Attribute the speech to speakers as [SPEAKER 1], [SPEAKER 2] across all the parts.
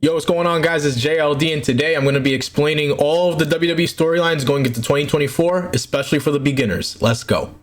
[SPEAKER 1] Yo, what's going on, guys? It's JLD, and today I'm going to be explaining all of the WWE storylines going into 2024, especially for the beginners. Let's go.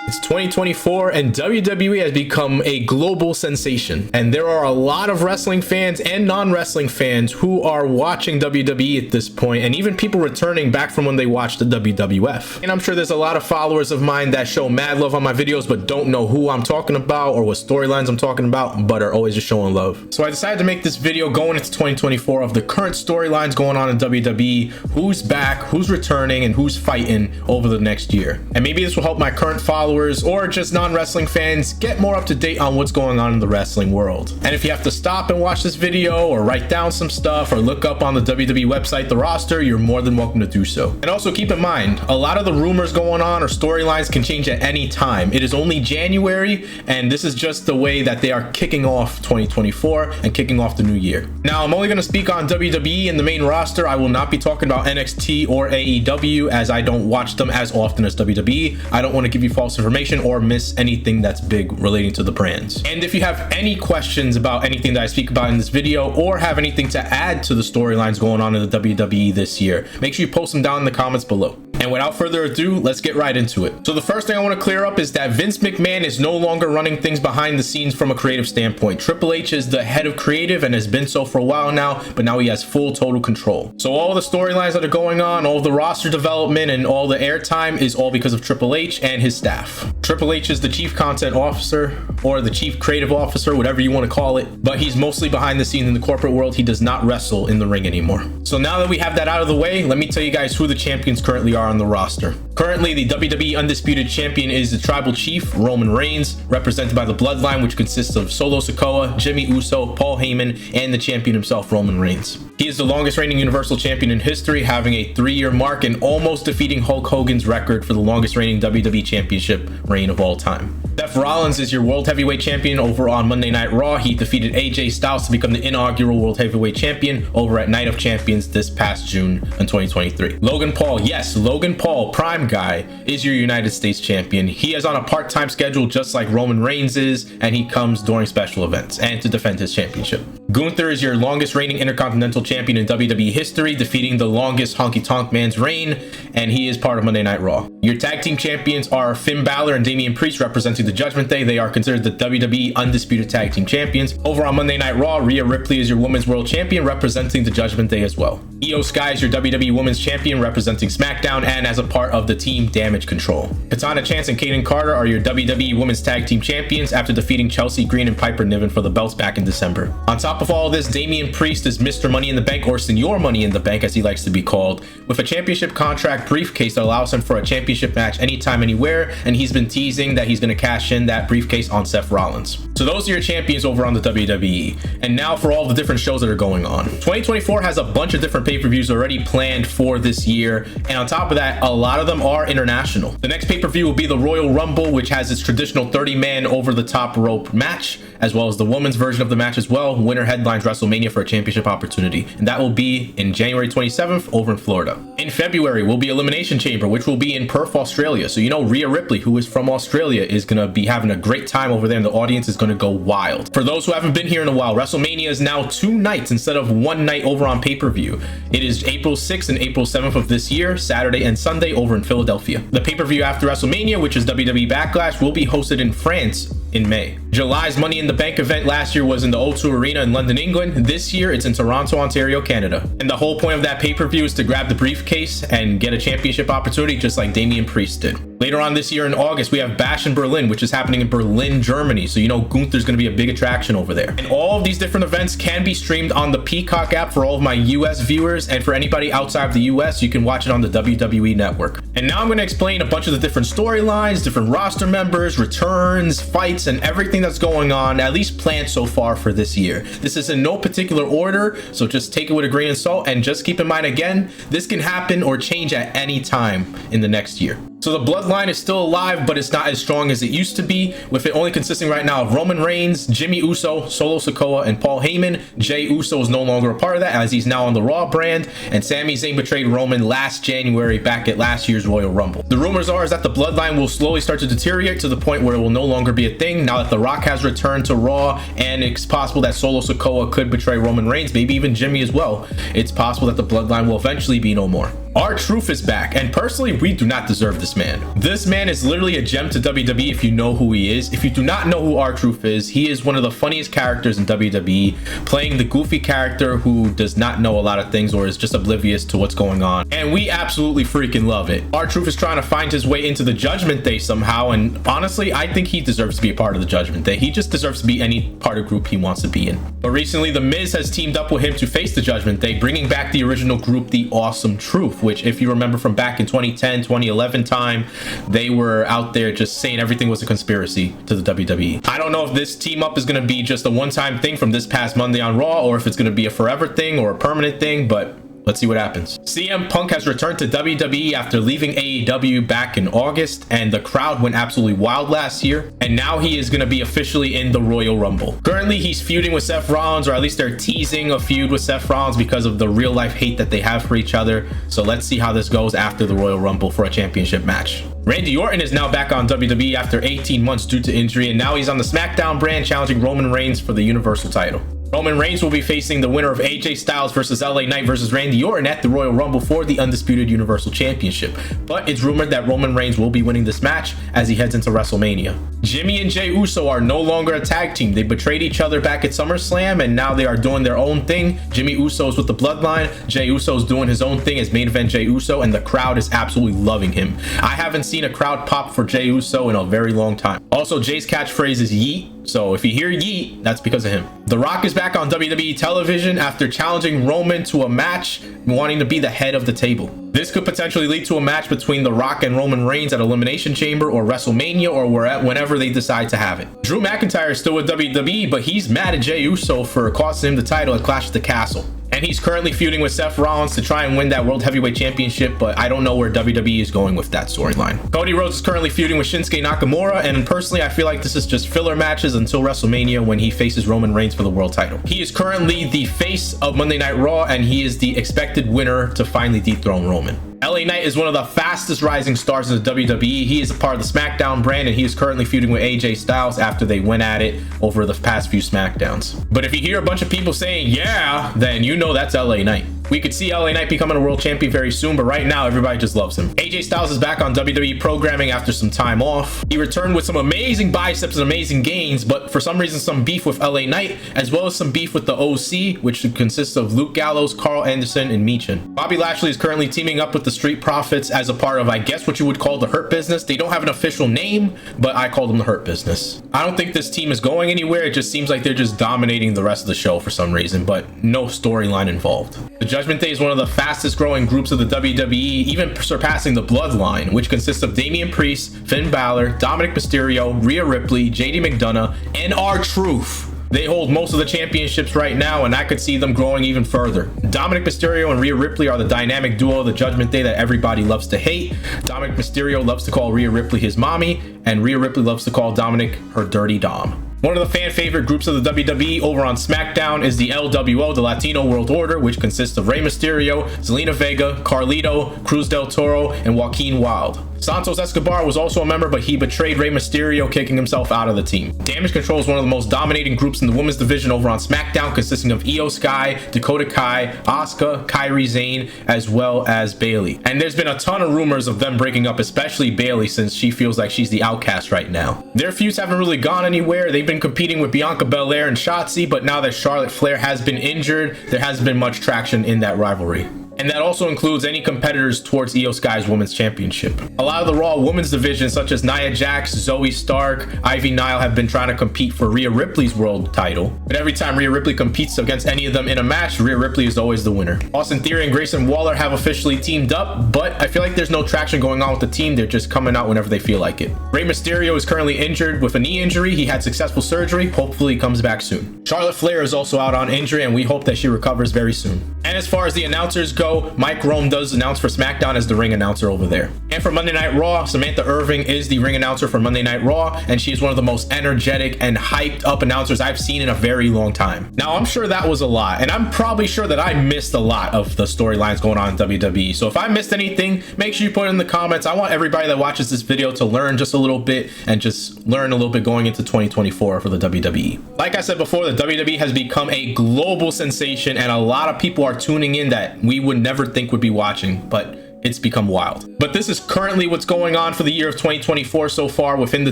[SPEAKER 1] It's 2024 and WWE has become a global sensation, and there are a lot of wrestling fans and non-wrestling fans who are watching WWE at this point, and even people returning back from when they watched the WWF. And I'm sure there's a lot of followers of mine that show mad love on my videos but don't know who I'm talking about or what storylines I'm talking about, but are always just showing love. So I decided to make this video going into 2024 of the current storylines going on in WWE, who's back, who's returning, and who's fighting over the next year. And maybe this will help my current followers or just non-wrestling fans get more up to date on what's going on in the wrestling world. And if you have to stop and watch this video or write down some stuff or look up on the WWE website the roster, you're more than welcome to do so. And also keep in mind, a lot of the rumors going on or storylines can change at any time. It is only January, and this is just the way that they are kicking off 2024 and kicking off the new year. Now, I'm only going to speak on WWE and the main roster. I will not be talking about NXT or AEW, as I don't watch them as often as WWE. I don't want to give you false information or miss anything that's big relating to the brands. And if you have any questions about anything that I speak about in this video or have anything to add to the storylines going on in the WWE this year, make sure you post them down in the comments below. And without further ado, let's get right into it. So the first thing I want to clear up is that Vince McMahon is no longer running things behind the scenes from a creative standpoint. Triple H is the head of creative and has been so for a while now, but now he has full total control. So all the storylines that are going on, all the roster development, and all the airtime is all because of Triple H and his staff. Triple H is the chief content officer or the chief creative officer, whatever you want to call it, but he's mostly behind the scenes in the corporate world. He does not wrestle in the ring anymore. So now that we have that out of the way, let me tell you guys who the champions currently are on the roster. Currently, the WWE Undisputed Champion is the Tribal Chief, Roman Reigns, represented by the Bloodline, which consists of Solo Sikoa, Jimmy Uso, Paul Heyman, and the champion himself, Roman Reigns. He is the longest reigning Universal Champion in history, having a 3-year mark and almost defeating Hulk Hogan's record for the longest reigning WWE Championship reign of all time. Seth Rollins is your World Heavyweight Champion over on Monday Night Raw. He defeated AJ Styles to become the inaugural World Heavyweight Champion over at Night of Champions this past June in 2023. Logan Paul, yes, Logan Paul, Prime Guy, is your United States Champion. He is on a part-time schedule just like Roman Reigns is, and he comes during special events and to defend his championship. Gunther is your longest reigning Intercontinental Champion in WWE history, defeating the longest Honky Tonk Man's reign, and he is part of Monday Night Raw. Your tag team champions are Finn Balor and Damian Priest, representing the Judgment Day. They are considered the WWE Undisputed Tag Team Champions. Over on Monday Night Raw, Rhea Ripley is your Women's World Champion, representing the Judgment Day as well. Io Sky is your WWE Women's Champion, representing SmackDown and as a part of the Team Damage Control. Katana Chance and Kaden Carter are your WWE Women's Tag Team Champions after defeating Chelsea Green and Piper Niven for the belts back in December. On top of all this, Damian Priest is Mr. Money in the Bank, or Senor Money in the Bank as he likes to be called, with a championship contract briefcase that allows him for a championship match anytime, anywhere, and he's been teasing that he's going to cash in that briefcase on Seth Rollins. So those are your champions over on the WWE. And now for all the different shows that are going on. 2024 has a bunch of different pay-per-views already planned for this year, and on top of that, a lot of them are international. The next pay-per-view will be the Royal Rumble, which has its traditional 30-man over-the-top rope match, as well as the women's version of the match as well. Winner headlines WrestleMania for a championship opportunity, and that will be in January 27th over in Florida. In February will be Elimination Chamber, which will be in Perth, Australia. So you know Rhea Ripley, who is from Australia, is going to be having a great time over there, and the audience is going to go wild. For those who haven't been here in a while, WrestleMania is now 2 nights instead of 1 night over on pay-per-view. It is April 6th and April 7th of this year, Saturday and Sunday over in Philadelphia. The pay-per-view after WrestleMania, which is WWE Backlash, will be hosted in France in May. July's Money in the Bank event last year was in the O2 Arena in London, England. This year it's in Toronto, Ontario, Canada. And the whole point of that pay-per-view is to grab the briefcase and get a championship opportunity just like Damian Priest did. Later on this year in August, we have Bash in Berlin, which is happening in Berlin, Germany. So you know Gunther's going to be a big attraction over there. And all of these different events can be streamed on the Peacock app for all of my US viewers, and for anybody outside of the US, you can watch it on the WWE Network. And now I'm going to explain a bunch of the different storylines, different roster members, returns, fights, and everything that's going on, at least planned so far for this year. This is in no particular order, so just take it with a grain of salt, and just keep in mind again, this can happen or change at any time in the next year. So the bloodline is still alive, but it's not as strong as it used to be, with it only consisting right now of Roman Reigns, Jimmy Uso, Solo Sikoa, and Paul Heyman. Jey Uso is no longer a part of that, as he's now on the Raw brand, and Sami Zayn betrayed Roman last January back at last year's Royal Rumble. The rumors are is that the bloodline will slowly start to deteriorate to the point where it will no longer be a thing now that The Rock has returned to Raw, and it's possible that Solo Sikoa could betray Roman Reigns, maybe even Jimmy as well. It's possible that the bloodline will eventually be no more. R-Truth is back, and personally, we do not deserve this man. This man is literally a gem to WWE if you know who he is. If you do not know who R-Truth is, he is one of the funniest characters in WWE, playing the goofy character who does not know a lot of things or is just oblivious to what's going on. And we absolutely freaking love it. R-Truth is trying to find his way into the Judgment Day somehow, and honestly, I think he deserves to be a part of the Judgment Day. He just deserves to be any part of group he wants to be in. But recently, The Miz has teamed up with him to face the Judgment Day, bringing back the original group, The Awesome Truth, which if you remember from back in 2010, 2011 time, they were out there just saying everything was a conspiracy to the WWE. I don't know if this team up is going to be just a one-time thing from this past Monday on Raw, or if it's going to be a forever thing or a permanent thing, but let's see what happens. CM Punk has returned to WWE after leaving AEW back in August, and the crowd went absolutely wild last year, and now he is going to be officially in the Royal Rumble. Currently, he's feuding with Seth Rollins, or at least they're teasing a feud with Seth Rollins because of the real-life hate that they have for each other. So let's see how this goes after the Royal Rumble for a championship match. Randy Orton is now back on WWE after 18 months due to injury, and now he's on the SmackDown brand challenging Roman Reigns for the Universal title. Roman Reigns will be facing the winner of AJ Styles versus LA Knight versus Randy Orton at the Royal Rumble for the Undisputed Universal Championship. But it's rumored that Roman Reigns will be winning this match as he heads into WrestleMania. Jimmy and Jey Uso are no longer a tag team. They betrayed each other back at SummerSlam, and now they are doing their own thing. Jimmy Uso's with the Bloodline. Jey Uso's doing his own thing as main event Jey Uso, and the crowd is absolutely loving him. I haven't seen a crowd pop for Jey Uso in a very long time. Also, Jey's catchphrase is yeet. So if you hear yeet, that's because of him. The Rock is back on WWE television after challenging Roman to a match, wanting to be the head of the table. This could potentially lead to a match between The Rock and Roman Reigns at Elimination Chamber or WrestleMania or whenever they decide to have it. Drew McIntyre is still with WWE, but he's mad at Jey Uso for costing him the title at Clash at the Castle. And he's currently feuding with Seth Rollins to try and win that World Heavyweight Championship, but I don't know where WWE is going with that storyline. Cody Rhodes is currently feuding with Shinsuke Nakamura, and personally, I feel like this is just filler matches until WrestleMania when he faces Roman Reigns for the world title. He is currently the face of Monday Night Raw, and he is the expected winner to finally dethrone Roman. LA Knight is one of the fastest rising stars in the WWE. He is a part of the SmackDown brand, and he is currently feuding with AJ Styles after they went at it over the past few SmackDowns. But if you hear a bunch of people saying, yeah, then you know that's LA Knight. We could see LA Knight becoming a world champion very soon, but right now everybody just loves him. AJ Styles is back on WWE programming after some time off. He returned with some amazing biceps and amazing gains, but for some reason some beef with LA Knight, as well as some beef with the OC, which consists of Luke Gallows, Carl Anderson, and Michin. Bobby Lashley is currently teaming up with the Street Profits as a part of, I guess, what you would call the Hurt Business. They don't have an official name, but I call them the Hurt Business. I don't think this team is going anywhere. It just seems like they're just dominating the rest of the show for some reason, but no storyline involved. The Judgment Day is one of the fastest growing groups of the WWE, even surpassing the Bloodline, which consists of Damian Priest, Finn Balor, Dominic Mysterio, Rhea Ripley, JD McDonough, and R-Truth. They hold most of the championships right now, and I could see them growing even further. Dominic Mysterio and Rhea Ripley are the dynamic duo of the Judgment Day that everybody loves to hate. Dominic Mysterio loves to call Rhea Ripley his mommy, and Rhea Ripley loves to call Dominic her dirty dom. One of the fan favorite groups of the WWE over on SmackDown is the LWO, the Latino World Order, which consists of Rey Mysterio, Zelina Vega, Carlito, Cruz del Toro, and Joaquin Wilde. Santos Escobar was also a member, but he betrayed Rey Mysterio, kicking himself out of the team. Damage Control is one of the most dominating groups in the women's division over on SmackDown, consisting of Io Sky, Dakota Kai, Asuka, Kairi Sane, as well as Bayley. And there's been a ton of rumors of them breaking up, especially Bayley, since she feels like she's the outcast right now. Their feuds haven't really gone anywhere. They've been competing with Bianca Belair and Shotzi, but now that Charlotte Flair has been injured, there hasn't been much traction in that rivalry. And that also includes any competitors towards Io Sky's Women's Championship. A lot of the Raw Women's division, such as Nia Jax, Zoe Stark, Ivy Nile, have been trying to compete for Rhea Ripley's world title. But every time Rhea Ripley competes against any of them in a match, Rhea Ripley is always the winner. Austin Theory and Grayson Waller have officially teamed up, but I feel like there's no traction going on with the team. They're just coming out whenever they feel like it. Rey Mysterio is currently injured with a knee injury. He had successful surgery. Hopefully he comes back soon. Charlotte Flair is also out on injury, and we hope that she recovers very soon. And as far as the announcers go, Mike Rome does announce for SmackDown as the ring announcer over there. And for Monday Night Raw, Samantha Irving is the ring announcer for Monday Night Raw, and she's one of the most energetic and hyped up announcers I've seen in a very long time. Now, I'm sure that was a lot, and I'm probably sure that I missed a lot of the storylines going on in WWE. So if I missed anything, make sure you put it in the comments. I want everybody that watches this video to learn just a little bit and just learn a little bit going into 2024 for the WWE. Like I said before, the WWE has become a global sensation, and a lot of people are tuning in that we would never think would be watching, but it's become wild. But this is currently what's going on for the year of 2024 so far within the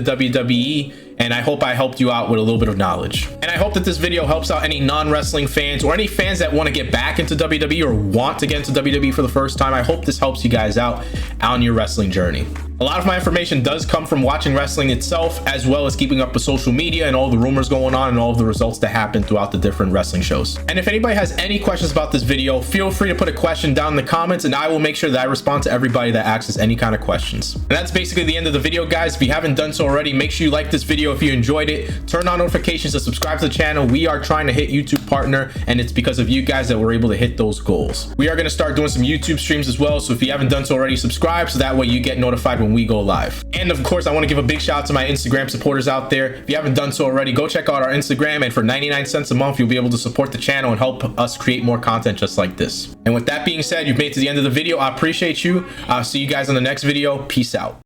[SPEAKER 1] WWE, and I hope I helped you out with a little bit of knowledge. And I hope that this video helps out any non-wrestling fans or any fans that want to get back into WWE or want to get into WWE for the first time. I hope this helps you guys out on your wrestling journey. A lot of my information does come from watching wrestling itself, as well as keeping up with social media and all the rumors going on and all of the results that happen throughout the different wrestling shows. And if anybody has any questions about this video, feel free to put a question down in the comments, and I will make sure that I respond to everybody that asks us any kind of questions. And that's basically the end of the video, guys. If you haven't done so already, make sure you like this video if you enjoyed it, turn on notifications and subscribe to the channel. We are trying to hit YouTube partner, and it's because of you guys that we're able to hit those goals. We are going to start doing some YouTube streams as well, so if you haven't done so already, subscribe so that way you get notified when we go live. And of course, I want to give a big shout out to my Instagram supporters out there. If you haven't done so already, go check out our Instagram, and for 99 cents a month, you'll be able to support the channel and help us create more content just like this. And with that being said, you've made it to the end of the video. I appreciate you. I'll see you guys on the next video. Peace out.